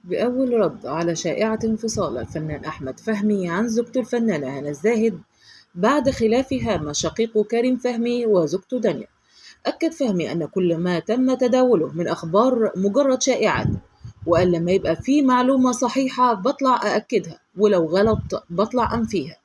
بأول رد على شائعة انفصال الفنان أحمد فهمي عن زوجته الفنانة هنا الزاهد بعد خلاف هامة شقيقه كريم فهمي وزوجته دنيا. أكد فهمي أن كل ما تم تداوله من أخبار مجرد شائعات، وقال لما يبقى في معلومة صحيحة بطلع أأكدها ولو غلط بطلع أنفيها.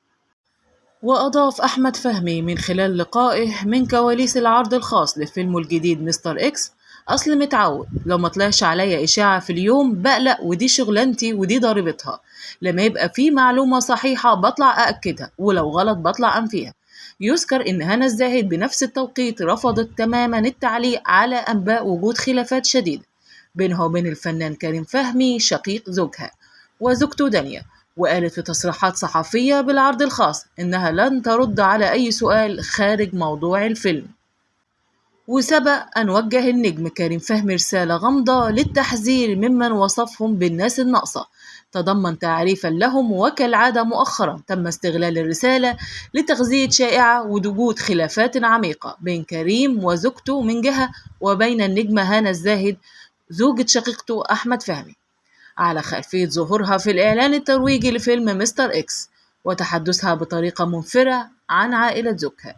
وأضاف أحمد فهمي من خلال لقائه من كواليس العرض الخاص لفيلمه الجديد مستر إكس: أصل متعود لو ما طلعش عليا إشاعة في اليوم بقلق، ودي شغلانتي ودي ضريبتها. لما يبقى في معلومة صحيحة بطلع أأكدها ولو غلط بطلع أنفيها. يذكر إن هنا الزاهد بنفس التوقيت رفضت تماما التعليق على أنباء وجود خلافات شديدة بينها وبين الفنان كريم فهمي شقيق زوجها وزوجته دنيا، وقالت في تصريحات صحفية بالعرض الخاص إنها لن ترد على أي سؤال خارج موضوع الفيلم. وسبق أن وجه النجم كريم فهمي رسالة غامضة للتحذير ممن وصفهم بالناس الناقصة، تضمن تعريفا لهم، وكالعادة مؤخرا تم استغلال الرسالة لتغذية شائعة وجود خلافات عميقة بين كريم وزوجته من جهة، وبين النجمة هنا الزاهد زوجة شقيقته أحمد فهمي، على خلفية ظهورها في الإعلان الترويجي لفيلم مستر إكس وتحدثها بطريقة منفرة عن عائلة زوجها.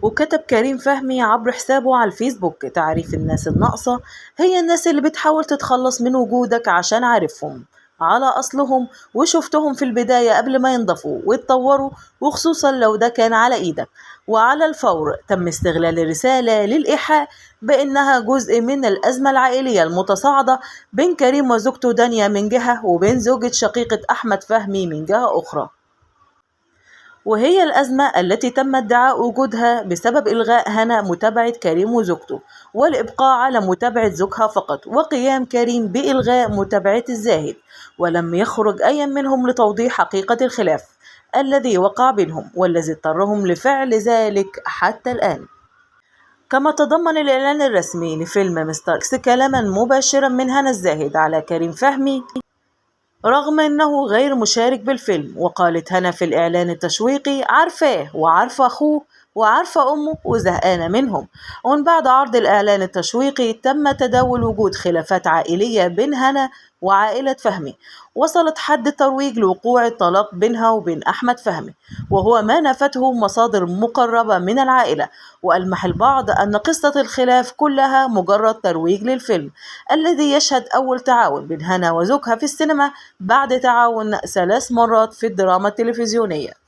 وكتب كريم فهمي عبر حسابه على الفيسبوك: تعريف الناس الناقصة هي الناس اللي بتحاول تتخلص من وجودك عشان عارفهم على أصلهم وشفتهم في البداية قبل ما ينضفوا ويتطوروا، وخصوصا لو ده كان على إيدك. وعلى الفور تم استغلال الرسالة للإيحاء بأنها جزء من الأزمة العائلية المتصاعدة بين كريم وزوجته دنيا من جهة، وبين زوجة شقيقة أحمد فهمي من جهة أخرى، وهي الأزمة التي تم ادعاء وجودها بسبب إلغاء هنا متابعة كريم وزوجته والإبقاء على متابعة زوجها فقط، وقيام كريم بإلغاء متابعة الزاهد. ولم يخرج أي منهم لتوضيح حقيقة الخلاف الذي وقع بينهم والذي اضطرهم لفعل ذلك حتى الآن. كما تضمن الإعلان الرسمي لفيلم مستر إكس كلاما مباشرا من هنا الزاهد على كريم فهمي رغم أنه غير مشارك بالفيلم. وقالت هنا في الإعلان التشويقي: عارفاه وعارفة أخوه وعارفة أمه وزهقانة منهم. ومن بعد عرض الإعلان التشويقي تم تداول وجود خلافات عائلية بين هنا وعائلة فهمي وصلت حد الترويج لوقوع الطلاق بينها وبين أحمد فهمي، وهو ما نفته مصادر مقربة من العائلة. وألمح البعض أن قصة الخلاف كلها مجرد ترويج للفيلم الذي يشهد أول تعاون بين هنا وزوجها في السينما بعد تعاون 3 مرات في الدراما التلفزيونية.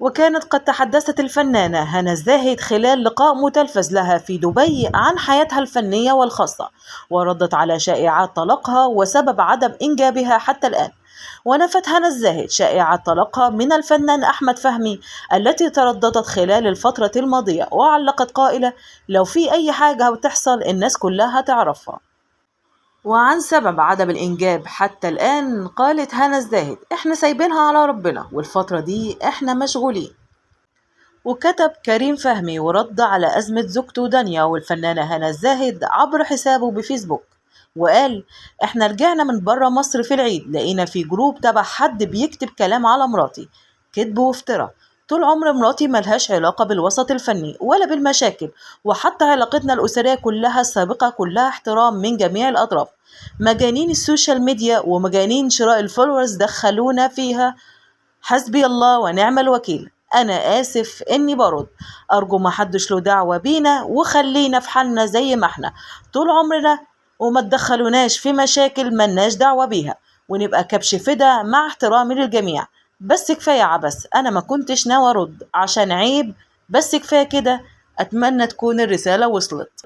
وكانت قد تحدثت الفنانة هنا الزاهد خلال لقاء متلفز لها في دبي عن حياتها الفنية والخاصة، وردت على شائعات طلاقها وسبب عدم إنجابها حتى الآن. ونفت هنا الزاهد شائعات طلاقها من الفنان أحمد فهمي التي ترددت خلال الفترة الماضية، وعلقت قائلة: لو في أي حاجة بتحصل الناس كلها تعرفها. وعن سبب عدم الإنجاب حتى الآن قالت هنا الزاهد: إحنا سايبينها على ربنا والفترة دي إحنا مشغولين. وكتب كريم فهمي ورد على أزمة زوجته دنيا والفنانة هنا الزاهد عبر حسابه بفيسبوك وقال: إحنا رجعنا من برا مصر في العيد، لقينا في جروب تبع حد بيكتب كلام على مراتي، كذب وافتراء. طول عمر مراتي ملهاش علاقة بالوسط الفني ولا بالمشاكل، وحتى علاقتنا الأسرية كلها السابقة كلها احترام من جميع الأطراف. مجانين السوشيال ميديا ومجانين شراء الفولورز دخلونا فيها، حسبي الله ونعم الوكيل. أنا آسف إني برد، أرجو ما حدش له دعوة بينا وخلينا في حالنا زي ما احنا طول عمرنا، وما تدخلوناش في مشاكل ملناش دعوة بيها، ونبقى كبش فدا مع احترامي للجميع. بس كفاية عبس، أنا ما كنتش ناوي أرد عشان عيب، بس كفاية كده. أتمنى تكون الرسالة وصلت.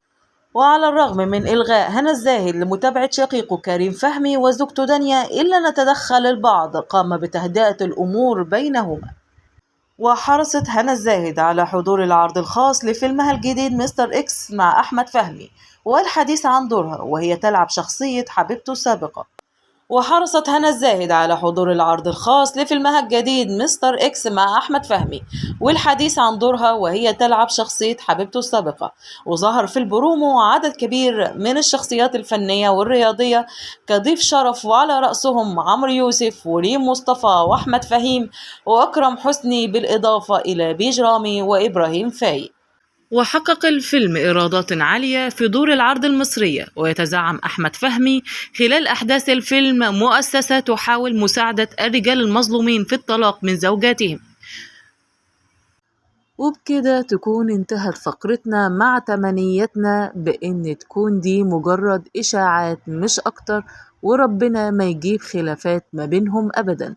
وعلى الرغم من إلغاء هنا الزاهد لمتابعة شقيقه كريم فهمي وزوجته دنيا، إلا نتدخل البعض قام بتهدئة الأمور بينهما. وحرصت هنا الزاهد على حضور العرض الخاص لفيلمها الجديد مستر إكس مع أحمد فهمي والحديث عن دورها وهي تلعب شخصية حبيبته السابقة. وحرصت هنا الزاهد على حضور العرض الخاص لفيلمها الجديد مستر إكس مع أحمد فهمي والحديث عن دورها وهي تلعب شخصية حبيبته السابقة. وظهر في البرومو عدد كبير من الشخصيات الفنية والرياضية كضيف شرف، وعلى رأسهم عمرو يوسف وريم مصطفى وأحمد فهيم وأكرم حسني، بالإضافة إلى بيج رامي وإبراهيم فايق. وحقق الفيلم إيرادات عالية في دور العرض المصرية، ويتزعم أحمد فهمي خلال أحداث الفيلم مؤسسة تحاول مساعدة الرجال المظلومين في الطلاق من زوجاتهم. وبكده تكون انتهت فقرتنا مع تمنياتنا بإن تكون دي مجرد إشاعات مش أكتر، وربنا ما يجيب خلافات ما بينهم أبدا.